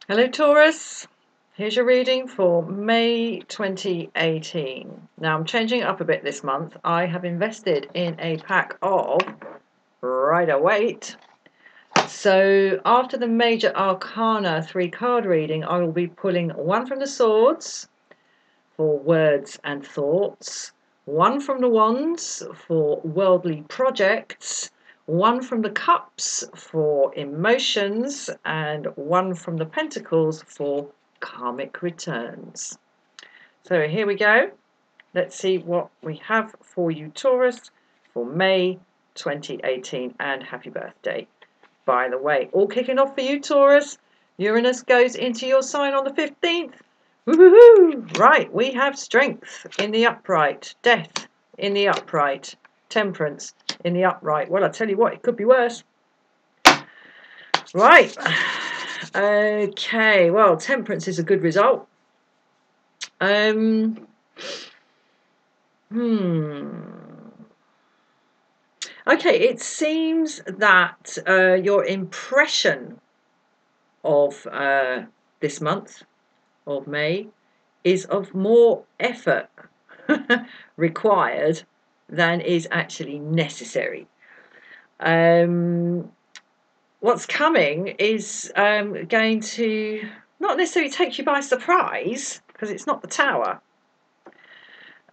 Hello Taurus, here's your reading for May 2018. Now I'm changing it up a bit this month. I have invested in a pack of Rider-Waite. So after the Major Arcana 3-card reading, I will be pulling one from the Swords for words and thoughts, one from the Wands for worldly projects, one from the Cups for emotions, and one from the Pentacles for karmic returns. So here we go. Let's see what we have for you, Taurus, for May 2018, and happy birthday. By the way, all kicking off for you, Taurus. Uranus goes into your sign on the 15th. Woohoo! Right, we have strength in the upright, death in the upright, temperance in the upright. Well, I tell you what, it could be worse. Right. Okay, well, temperance is a good result. Okay, it seems that your impression of this month of May is of more effort required than is actually necessary. What's coming is going to not necessarily take you by surprise, because it's not the Tower,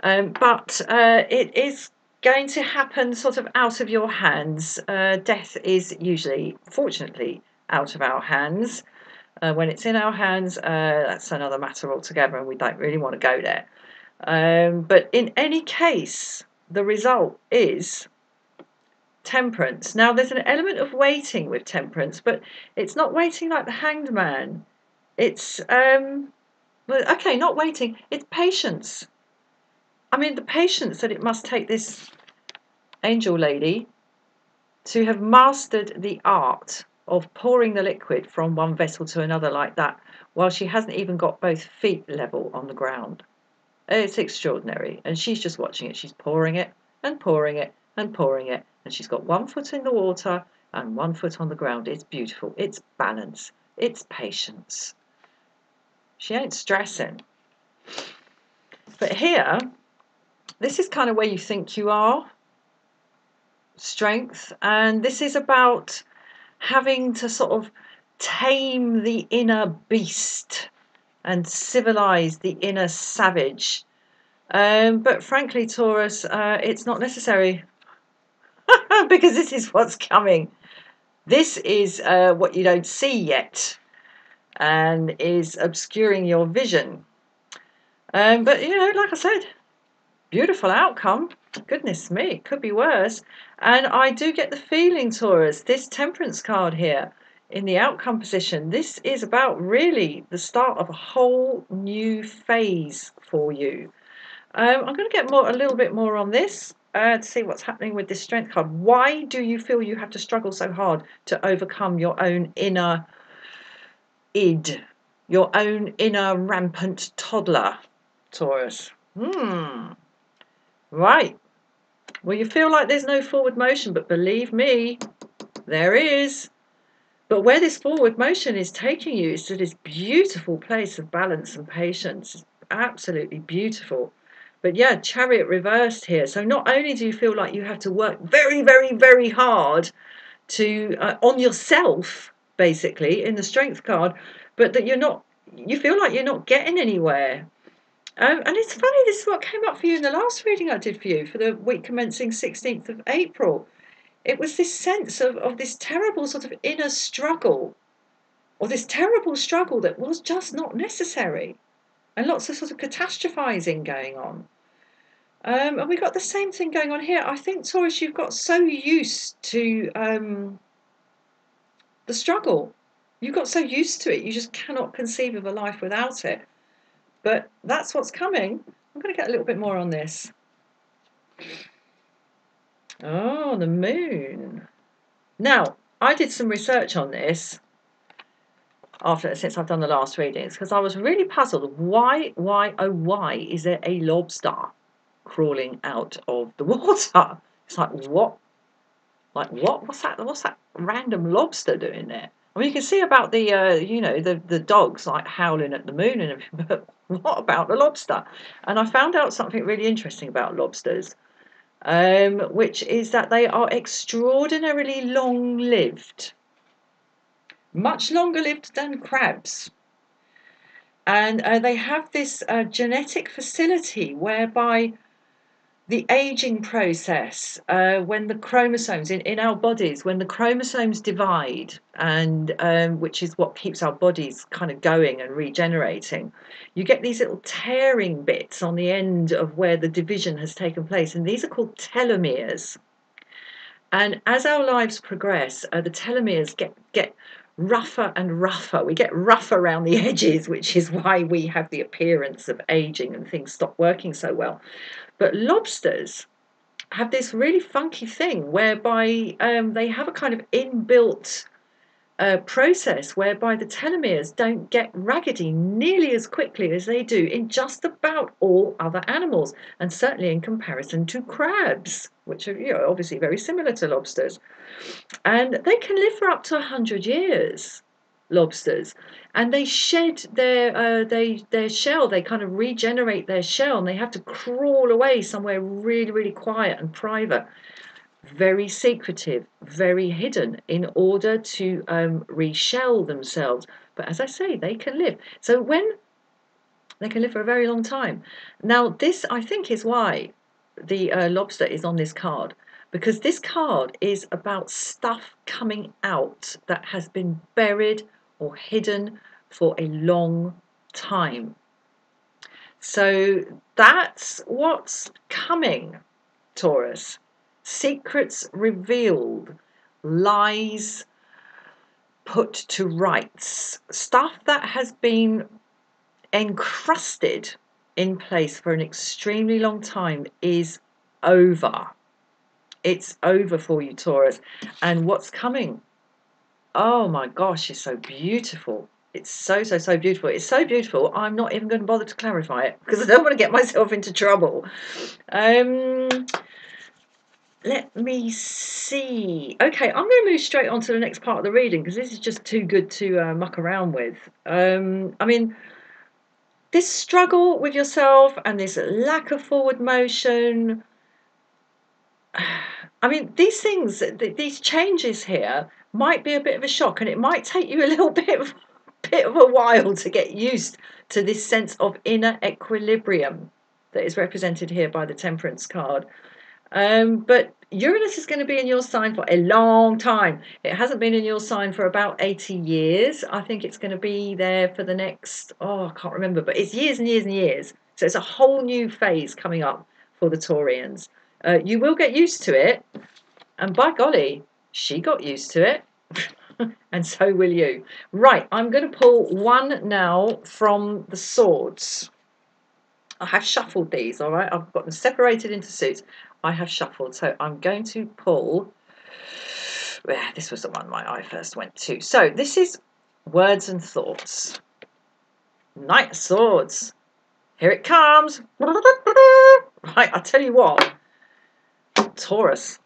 but it is going to happen sort of out of your hands. Death is usually, fortunately, out of our hands. When it's in our hands, that's another matter altogether, and we don't really want to go there. But in any case, the result is temperance. Now, there's an element of waiting with temperance, but it's not waiting like the Hanged Man. It's, okay, not waiting, it's patience. I mean, the patience that it must take this angel lady to have mastered the art of pouring the liquid from one vessel to another like that, while she hasn't even got both feet level on the ground. It's extraordinary. And she's just watching it. She's pouring it and pouring it and pouring it. And she's got 1 foot in the water and 1 foot on the ground. It's beautiful. It's balance. It's patience. She ain't stressing. But here, this is kind of where you think you are. Strength. And this is about having to sort of tame the inner beast and civilize the inner savage. But frankly, Taurus, it's not necessary because this is what's coming. This is what you don't see yet and is obscuring your vision. But, you know, like I said, beautiful outcome. Goodness me, it could be worse. And I do get the feeling, Taurus, this temperance card here in the outcome position, this is about really the start of a whole new phase for you. I'm going to get a little bit more on this to see what's happening with this strength card. Why do you feel you have to struggle so hard to overcome your own inner id, your own inner rampant toddler, Taurus? Right. Well, you feel like there's no forward motion, but believe me, there is. But where this forward motion is taking you is to this beautiful place of balance and patience. It's absolutely beautiful. But yeah, Chariot reversed here. So not only do you feel like you have to work very, very, very hard to on yourself, basically, in the Strength card, but that you feel like you're not getting anywhere. And it's funny, this is what came up for you in the last reading I did for you for the week commencing 16th of April. It was this sense of this terrible sort of inner struggle, or this terrible struggle that was just not necessary, and lots of sort of catastrophizing going on. And we got the same thing going on here. I think, Taurus, you've got so used to the struggle. You got so used to it, you just cannot conceive of a life without it. But that's what's coming. I'm going to get a little bit more on this. Oh, the moon. Now, I did some research on this since I've done the last readings, because I was really puzzled. Why is there a lobster crawling out of the water? It's like, what? Like, what? What's that random lobster doing there? I mean, you can see about the, the dogs like howling at the moon and everything, but what about the lobster? And I found out something really interesting about lobsters, which is that they are extraordinarily long-lived, much longer lived than crabs. And they have this genetic facility whereby the aging process, when the chromosomes in our bodies, when the chromosomes divide, and which is what keeps our bodies kind of going and regenerating, you get these little tearing bits on the end of where the division has taken place, and these are called telomeres. And as our lives progress, the telomeres get rougher and rougher. We get rough around the edges, which is why we have the appearance of aging and things stop working so well. But lobsters have this really funky thing whereby they have a kind of inbuilt process whereby the telomeres don't get raggedy nearly as quickly as they do in just about all other animals, and certainly in comparison to crabs, which are obviously very similar to lobsters. And they can live for up to 100 years, lobsters, and they shed their shell. They kind of regenerate their shell, and they have to crawl away somewhere really, really quiet and private, very secretive, very hidden, in order to reshell themselves. But as I say, they can live. So when they can live for a very long time. Now, this I think is why the lobster is on this card, because this card is about stuff coming out that has been buried or hidden for a long time. So that's what's coming, Taurus. Secrets revealed, lies put to rights, stuff that has been encrusted in place for an extremely long time is over. It's over for you, Taurus. And what's coming? Oh my gosh, it's so beautiful. It's so, so, so beautiful. It's so beautiful, I'm not even going to bother to clarify it because I don't want to get myself into trouble. Let me see. Okay, I'm going to move straight on to the next part of the reading because this is just too good to muck around with. I mean, this struggle with yourself and this lack of forward motion, I mean, these things, these changes here might be a bit of a shock, and it might take you a little bit of a while to get used to this sense of inner equilibrium that is represented here by the Temperance card. But Uranus is going to be in your sign for a long time. It hasn't been in your sign for about 80 years. I think it's going to be there for the next, I can't remember, but it's years and years and years. So it's a whole new phase coming up for the Taurians. You will get used to it. And by golly, she got used to it. And so will you. Right, I'm going to pull one now from the swords. I have shuffled these, all right? I've got them separated into suits. I have shuffled, so I'm going to pull. This was the one my eye first went to. So this is Words and Thoughts. Knight of Swords. Here it comes. Right, I'll tell you what. Taurus.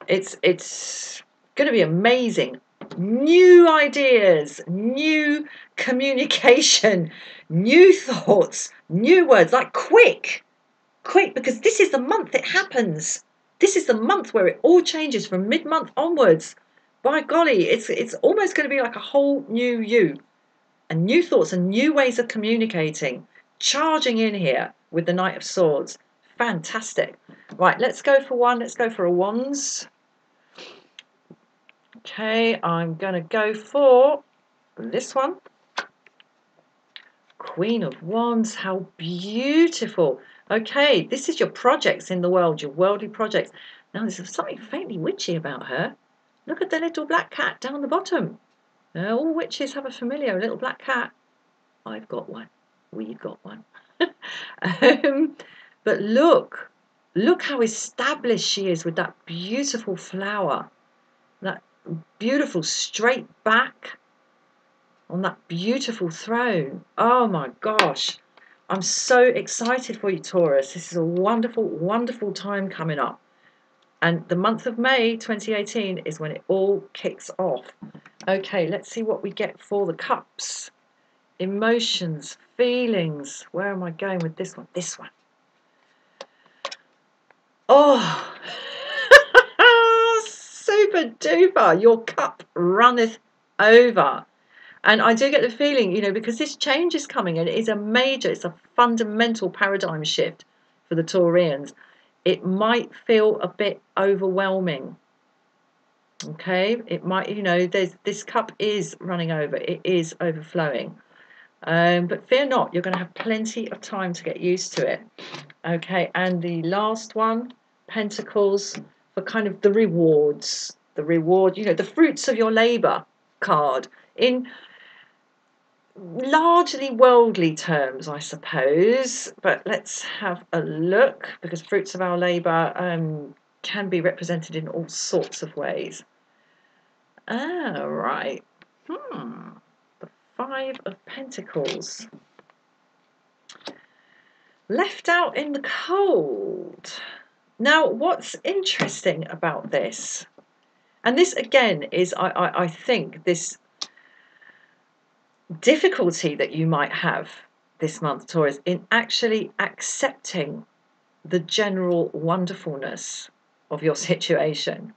It's going to be amazing. New ideas, new communication, new thoughts, new words, like quick, because this is the month it happens. This is the month where it all changes from mid-month onwards. By golly, it's almost going to be like a whole new you, and new thoughts and new ways of communicating, charging in here with the Knight of Swords. Fantastic. Right, let's go for one. Let's go for a Wands. Okay, I'm going to go for this one. Queen of Wands, how beautiful. Okay, this is your projects in the world, your worldly projects. Now, there's something faintly witchy about her. Look at the little black cat down the bottom. All witches have a familiar little black cat. I've got one. We've got one. But look how established she is with that beautiful flower. That beautiful straight back on that beautiful throne. Oh my gosh. I'm so excited for you, Taurus. This is a wonderful, wonderful time coming up. And the month of May 2018 is when it all kicks off. Okay, let's see what we get for the cups. Emotions, feelings. Where am I going with this one? This one. Oh, super duper. Your cup runneth over. And I do get the feeling, you know, because this change is coming and it is a major, it's a fundamental paradigm shift for the Taurians. It might feel a bit overwhelming. Okay, it might, you know, this cup is running over, it is overflowing. But fear not, you're going to have plenty of time to get used to it. Okay, and the last one, Pentacles, for kind of the rewards, the reward, you know, the fruits of your labor card in largely worldly terms, I suppose. But let's have a look, because fruits of our labor can be represented in all sorts of ways. Ah, right. The Five of Pentacles. Left out in the cold. Now, what's interesting about this, and this again is, I think, this difficulty that you might have this month, Taurus, in actually accepting the general wonderfulness of your situation.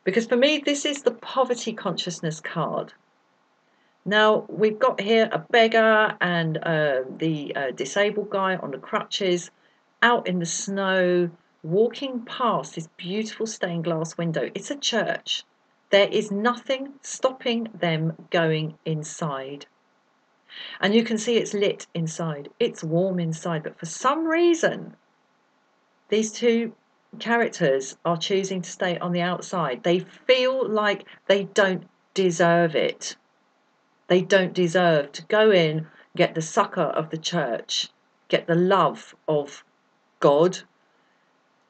Because for me, this is the poverty consciousness card. Now, we've got here a beggar and the disabled guy on the crutches out in the snow, walking past this beautiful stained glass window. It's a church. There is nothing stopping them going inside. And you can see it's lit inside. It's warm inside. But for some reason, these two characters are choosing to stay on the outside. They feel like they don't deserve it. They don't deserve to go in, get the succor of the church, get the love of God,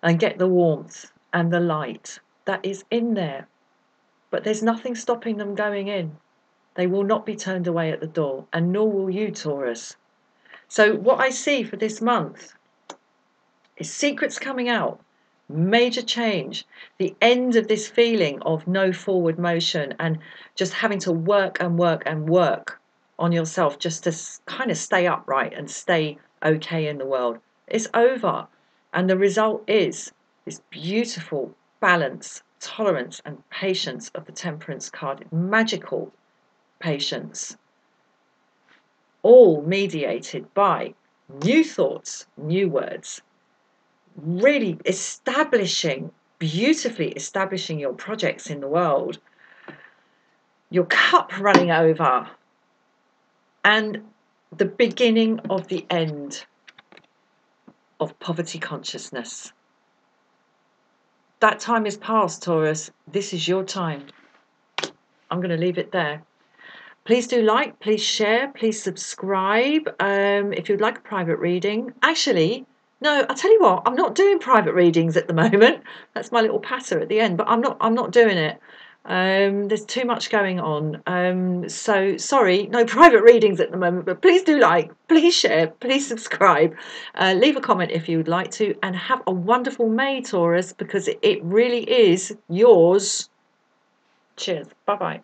and get the warmth and the light that is in there. But there's nothing stopping them going in. They will not be turned away at the door, and nor will you, Taurus. So what I see for this month is secrets coming out, major change, the end of this feeling of no forward motion and just having to work and work and work on yourself just to kind of stay upright and stay okay in the world. It's over. And the result is this beautiful balance, tolerance and patience of the Temperance card. Magical patience. All mediated by new thoughts, new words. Really beautifully establishing your projects in the world, your cup running over, and the beginning of the end of poverty consciousness. That time is past, Taurus. This is your time. I'm going to leave it there. Please do like, please share, please subscribe. If you'd like a private reading, actually, no, I'll tell you what, I'm not doing private readings at the moment. That's my little patter at the end, but I'm not doing it. There's too much going on. So sorry, no private readings at the moment, but please do like, please share, please subscribe. Leave a comment if you would like to, and have a wonderful May, Taurus, because it really is yours. Cheers. Bye-bye.